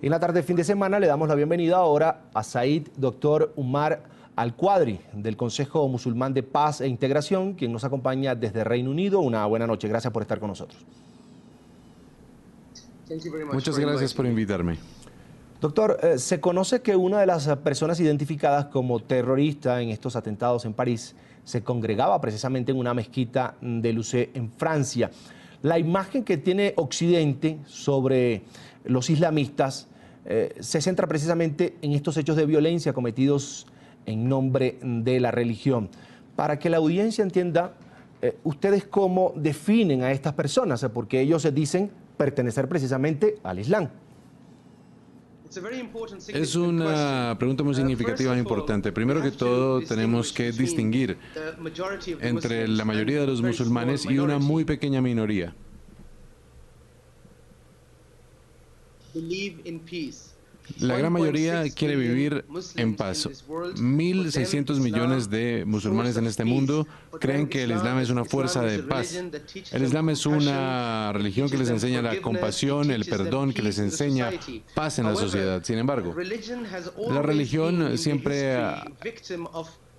Y en la tarde de fin de semana le damos la bienvenida ahora a Said Dr. Umar Al-Quadri, del Consejo Musulmán de Paz e Integración, quien nos acompaña desde Reino Unido. Una buena noche. Gracias por estar con nosotros. Muchas gracias por invitarme. Doctor, se conoce que una de las personas identificadas como terrorista en estos atentados en París se congregaba precisamente en una mezquita de Lucé en Francia. La imagen que tiene Occidente sobre los islamistas se centra precisamente en estos hechos de violencia cometidos en nombre de la religión. Para que la audiencia entienda, ¿ustedes cómo definen a estas personas? Porque ellos se dicen pertenecer precisamente al Islam. Es una pregunta muy significativa e importante. Primero que todo, tenemos que distinguir entre la mayoría de los musulmanes y una muy pequeña minoría. La gran mayoría quiere vivir en paz. 1.600 millones de musulmanes en este mundo creen que el Islam es una fuerza de paz. El Islam es una religión que les enseña la compasión, el perdón, que les enseña paz en la sociedad. Sin embargo, la religión siempre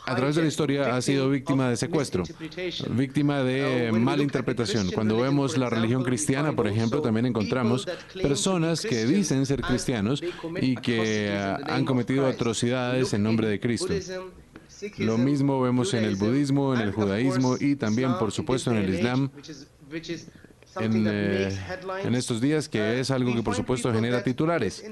a través de la historia ha sido víctima de secuestro, víctima de mala interpretación. Cuando vemos la religión cristiana, por ejemplo, también encontramos personas que dicen ser cristianos y que han cometido atrocidades en nombre de Cristo. Lo mismo vemos en el budismo, en el judaísmo y también, por supuesto, en el islam. En estos días, que es algo que por supuesto genera titulares.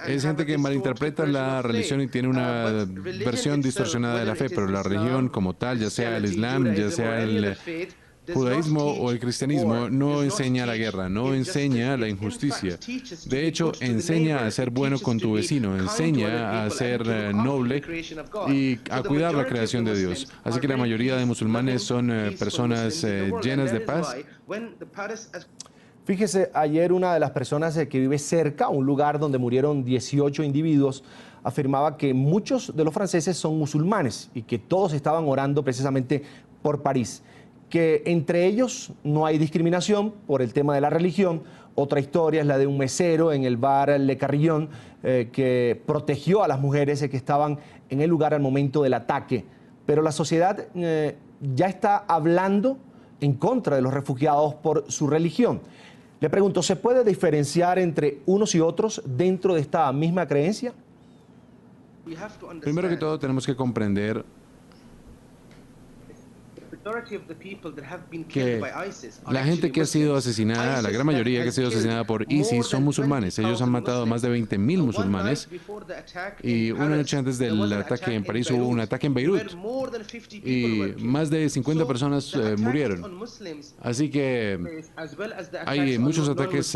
Es gente que malinterpreta la religión y tiene una versión distorsionada de la fe, pero la religión como tal, ya sea el Islam, ya sea el judaísmo o el cristianismo, no enseña la guerra, no enseña la injusticia. De hecho, enseña a ser bueno con tu vecino, enseña a ser noble y a cuidar la creación de Dios. Así que la mayoría de musulmanes son personas llenas de paz. Fíjese, ayer una de las personas que vive cerca a un lugar donde murieron 18 individuos afirmaba que muchos de los franceses son musulmanes y que todos estaban orando precisamente por París, que entre ellos no hay discriminación por el tema de la religión. Otra historia es la de un mesero en el bar Le Carillon que protegió a las mujeres que estaban en el lugar al momento del ataque. Pero la sociedad ya está hablando en contra de los refugiados por su religión. Le pregunto, ¿se puede diferenciar entre unos y otros dentro de esta misma creencia? Primero que todo, tenemos que comprender que la gente que ha sido asesinada, la gran mayoría que ha sido asesinada por ISIS son musulmanes. Ellos han matado a más de 20.000 musulmanes y una noche antes del ataque en París hubo un ataque en Beirut y más de 50 personas murieron. Así que hay muchos ataques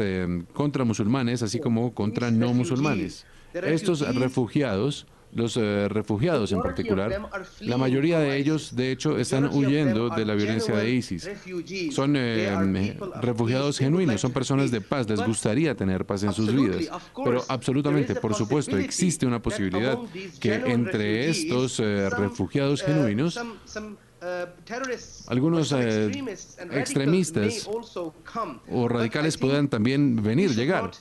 contra musulmanes, así como contra no musulmanes. Estos refugiados, los refugiados en particular, la mayoría de ellos, de hecho, están huyendo de la violencia de ISIS. Son refugiados genuinos, son personas de paz, les gustaría tener paz en sus vidas. Pero absolutamente, por supuesto, existe una posibilidad que entre estos refugiados genuinos, algunos extremistas o radicales puedan también llegar.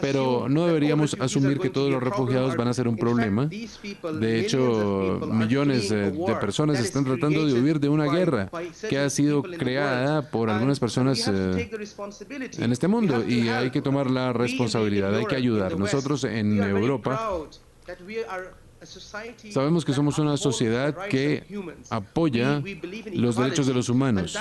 Pero no deberíamos asumir que todos los refugiados van a ser un problema. De hecho, millones de personas están tratando de huir de una guerra que ha sido creada por algunas personas en este mundo y hay que tomar la responsabilidad, hay que ayudar. Nosotros en Europa sabemos que somos una sociedad que apoya los derechos de los humanos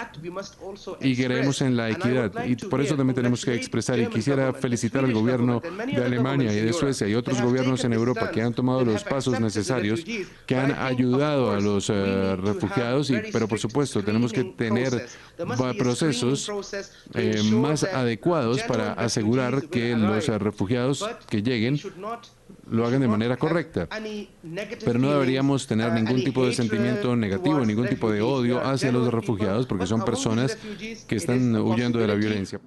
y creemos en la equidad y por eso también tenemos que expresar, y quisiera felicitar al gobierno de Alemania y de Suecia y otros gobiernos en Europa que han tomado los pasos necesarios, que han ayudado a los refugiados, pero por supuesto tenemos que tener procesos más adecuados para asegurar que los refugiados que lleguen lo hagan de manera correcta. Pero no deberíamos tener ningún tipo de sentimiento negativo, ningún tipo de odio hacia los refugiados, porque son personas que están huyendo de la violencia.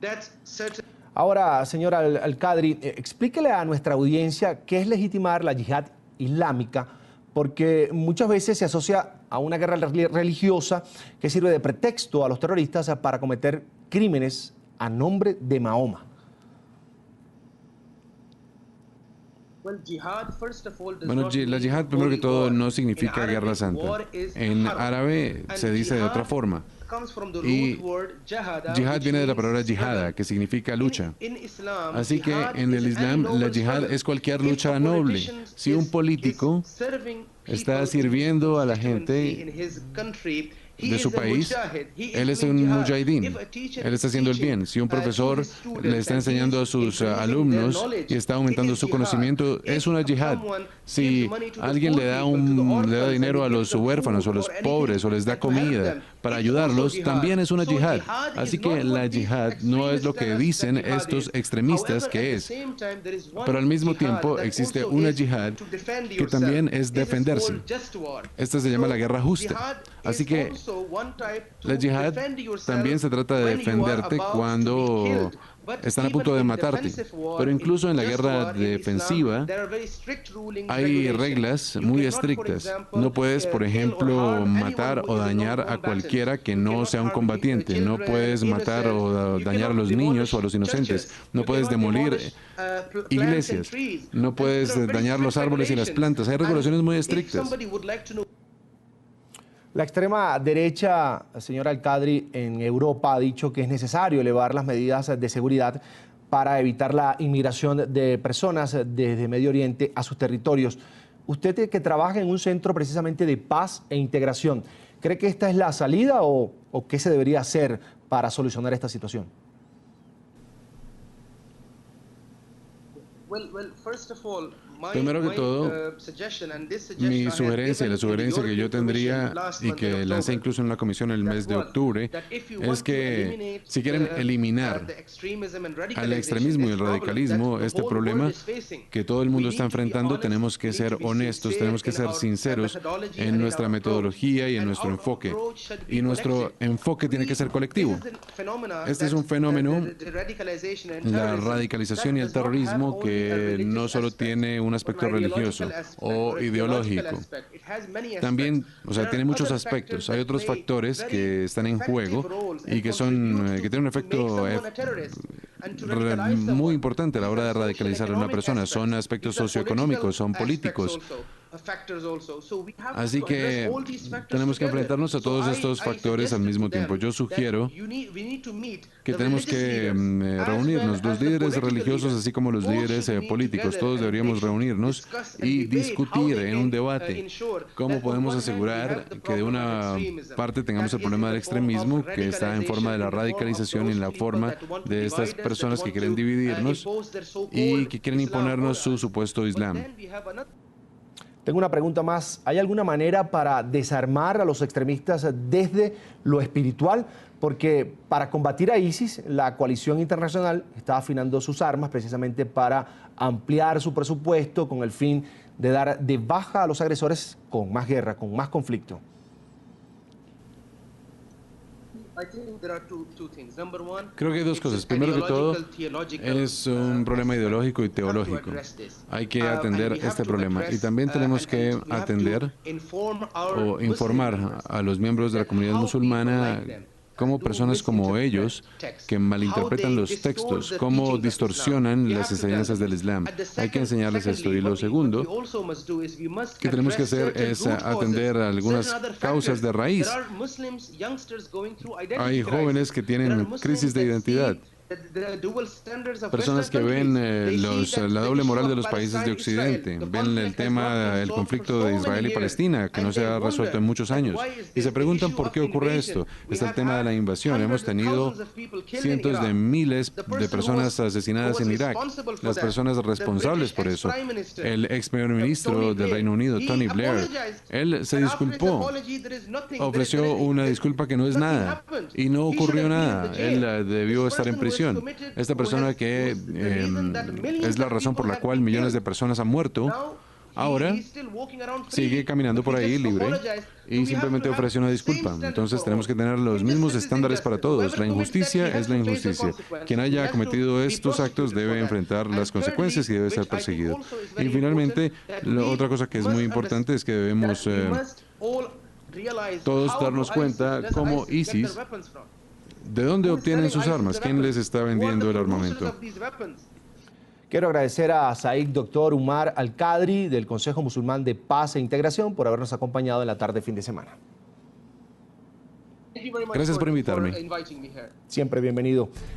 Ahora, señor Al-Quadri, explíquele a nuestra audiencia qué es legitimar la yihad islámica, porque muchas veces se asocia a una guerra religiosa que sirve de pretexto a los terroristas para cometer crímenes a nombre de Mahoma. Bueno, la yihad, primero que todo, no significa guerra santa. En árabe se dice de otra forma. Y yihad viene de la palabra yihada, que significa lucha. Así que en el Islam, la yihad es cualquier lucha noble. Si un político está sirviendo a la gente de su país, él es un mujahidín, él está haciendo el bien. Si un profesor le está enseñando a sus alumnos y está aumentando su conocimiento, es una yihad. Si alguien le da dinero a los huérfanos o a los pobres o les da comida para ayudarlos, también es una yihad. Así que la yihad no es lo que dicen estos extremistas que es. Pero al mismo tiempo existe una yihad que también es defenderse. Esta se llama la guerra justa. Así que la yihad también se trata de defenderte cuando están a punto de matarte. Pero incluso en la guerra defensiva hay reglas muy estrictas. No puedes, por ejemplo, matar o dañar a cualquiera que no sea un combatiente. No puedes matar o dañar a los niños o a los inocentes. No puedes demolir iglesias. No puedes dañar los árboles y las plantas. Hay regulaciones muy estrictas. La extrema derecha, señor Al-Qadri, en Europa ha dicho que es necesario elevar las medidas de seguridad para evitar la inmigración de personas desde Medio Oriente a sus territorios. Usted que trabaja en un centro precisamente de paz e integración, ¿cree que esta es la salida o qué se debería hacer para solucionar esta situación? Primero que todo, mi sugerencia y la sugerencia que yo tendría y que lancé incluso en la comisión el mes de octubre es que si quieren eliminar al extremismo y el radicalismo, este problema que todo el mundo está enfrentando, tenemos que ser honestos, tenemos que ser sinceros en nuestra metodología y en nuestro enfoque. Y nuestro enfoque tiene que ser colectivo. Este es un fenómeno, la radicalización y el terrorismo, que no solo tiene un aspecto religioso o ideológico. También, tiene muchos aspectos. Hay otros factores que están en juego y que tienen un efecto muy importante a la hora de radicalizar a una persona. Son aspectos socioeconómicos, son políticos. Así que tenemos que enfrentarnos a todos estos factores al mismo tiempo. Yo sugiero que tenemos que reunirnos, los líderes religiosos así como los líderes políticos, todos deberíamos reunirnos y discutir en un debate cómo podemos asegurar que de una parte tengamos el problema del extremismo, que está en forma de la radicalización y en la forma de estas personas que quieren dividirnos y que quieren imponernos su supuesto Islam. Tengo una pregunta más. ¿Hay alguna manera para desarmar a los extremistas desde lo espiritual? Porque para combatir a ISIS, la coalición internacional está afinando sus armas precisamente para ampliar su presupuesto con el fin de dar de baja a los agresores con más guerra, con más conflicto. Creo que hay dos cosas. Primero que todo, es un problema ideológico y teológico. Hay que atender este problema. Y también tenemos que atender o informar a los miembros de la comunidad musulmana cómo personas como ellos, que malinterpretan los textos, cómo distorsionan las enseñanzas del Islam. Hay que enseñarles esto. Y lo segundo que tenemos que hacer es atender algunas causas de raíz. Hay jóvenes que tienen crisis de identidad. Personas que ven la doble moral de los países de Occidente, ven el tema, el conflicto de Israel y Palestina, que no se ha resuelto en muchos años, y se preguntan por qué ocurre esto. Está el tema de la invasión. Hemos tenido cientos de miles de personas asesinadas en Irak. Las personas responsables por eso. El ex primer ministro del Reino Unido, Tony Blair, él se disculpó, ofreció una disculpa que no es nada, y no ocurrió nada. Él debió estar en prisión. Esta persona que es la razón por la cual millones de personas han muerto, ahora sigue caminando por ahí libre y simplemente ofrece una disculpa. Entonces tenemos que tener los mismos estándares para todos. La injusticia es la injusticia. Quien haya cometido estos actos debe enfrentar las consecuencias y debe ser perseguido. Y finalmente, otra cosa que es muy importante es que debemos todos darnos cuenta cómo ISIS, ¿de dónde obtienen sus armas? ¿Quién les está vendiendo el armamento? Quiero agradecer a Said Dr. Umar Al-Qadri del Consejo Musulmán de Paz e Integración por habernos acompañado en la tarde fin de semana. Gracias por invitarme. Siempre bienvenido.